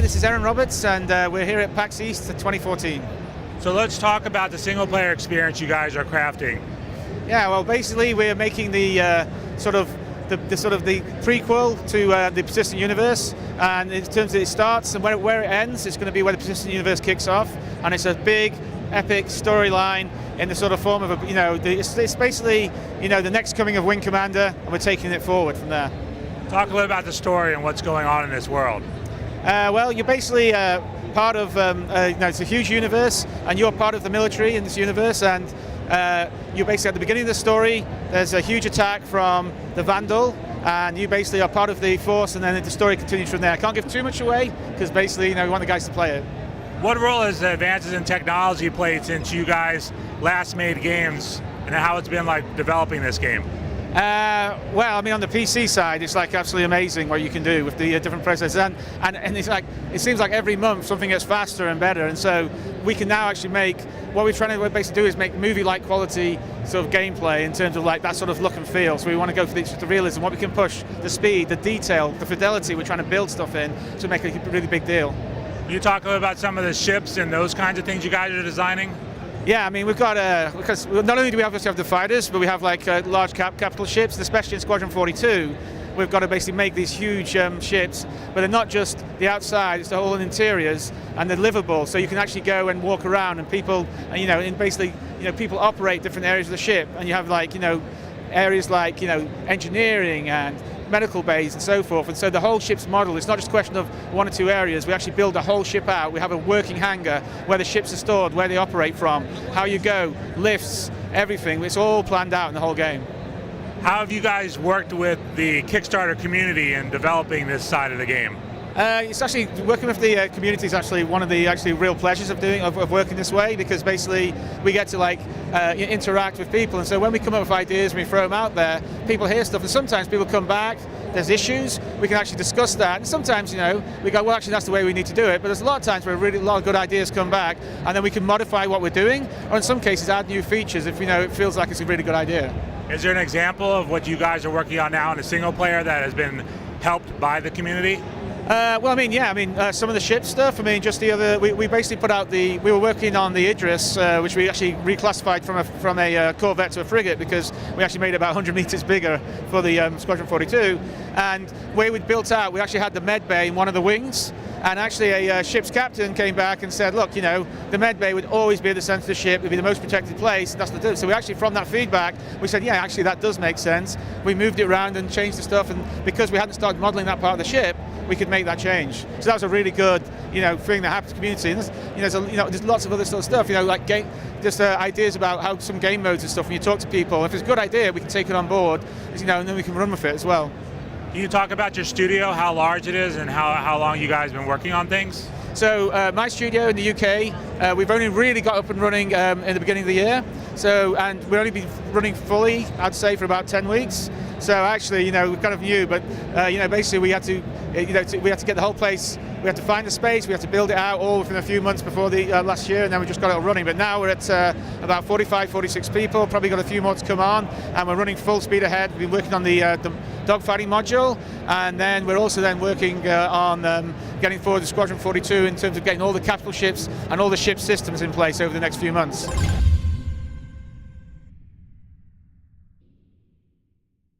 Hi, this is Erin Roberts, and we're here at PAX East 2014. So let's talk about the single-player experience you guys are crafting. Yeah, well, basically we're making the sort of the prequel to the Persistent Universe, and in terms of it starts and where it ends, it's going to be where the Persistent Universe kicks off, and it's a big, epic storyline in the sort of form of it's basically the next coming of Wing Commander, and we're taking it forward from there. Talk a little about the story and what's going on in this world. Well, you're basically part of, it's a huge universe, and you're part of the military in this universe, and you're basically at the beginning of the story, there's a huge attack from the Vandal, and you basically are part of the force, and then the story continues from there. I can't give too much away, because basically, we want the guys to play it. What role has advances in technology played since you guys last made games, and how it's been like developing this game? Well, I mean, on the PC side, it's like absolutely amazing what you can do with the different processors, and it's like it seems like every month something gets faster and better, and so we can now actually make what we're trying to basically do is make movie-like quality sort of gameplay in terms of like that sort of look and feel. So we want to go for the realism, what we can push, the speed, the detail, the fidelity. We're trying to build stuff in to make a really big deal. Can you talk a little about some of the ships and those kinds of things you guys are designing? Yeah, I mean, we've got, because not only do we obviously have the fighters, but we have like large capital ships, especially in Squadron 42. We've got to basically make these huge ships, but they're not just the outside, it's the whole interiors, and they're livable, so you can actually go and walk around, and people, people operate different areas of the ship, and you have like, areas like, engineering and medical bays and so forth, and so the whole ship's model, it's not just a question of one or two areas. We actually build the whole ship out. We have a working hangar where the ships are stored, where they operate from, how you go, lifts, everything. It's all planned out in the whole game. How have you guys worked with the Kickstarter community in developing this side of the game? It's actually working with the community is actually one of the real pleasures of working this way, because basically we get to interact with people, and so when we come up with ideas and we throw them out there, people hear stuff, and sometimes people come back, there's issues, we can actually discuss that, and sometimes we go, well, actually that's the way we need to do it, but there's a lot of times where a lot of good ideas come back, and then we can modify what we're doing, or in some cases add new features if it feels like it's a really good idea. Is there an example of what you guys are working on now in a single player that has been helped by the community? Some of the ship stuff. I mean, just the other, we basically put out we were working on the Idris, which we actually reclassified from a corvette to a frigate, because we actually made it about 100 meters bigger for the Squadron 42. And where we'd built out, we actually had the med bay in one of the wings. And actually a ship's captain came back and said, look, the med bay would always be at the center of the ship, it would be the most protected place, and that's what it is. So we actually, from that feedback, we said, yeah, actually that does make sense. We moved it around and changed the stuff, and because we hadn't started modeling that part of the ship, we could make that change. So that was a really good, thing that happened to the community. And there's lots of other sort of stuff, like ideas about how some game modes and stuff. When you talk to people, if it's a good idea, we can take it on board, and then we can run with it as well. Can you talk about your studio, how large it is, and how long you guys have been working on things? So my studio in the UK, we've only really got up and running in the beginning of the year. And we've only been running fully, I'd say, for about 10 weeks. So actually, we're kind of new, but basically we had to, we had to get the whole place. We had to find the space, we had to build it out all within a few months before the last year, and then we just got it all running. But now we're at about 45, 46 people, probably got a few more to come on, and we're running full speed ahead. We've been working on the dogfighting module, and then we're also then working on getting forward to Squadron 42 in terms of getting all the capital ships and all the ship systems in place over the next few months.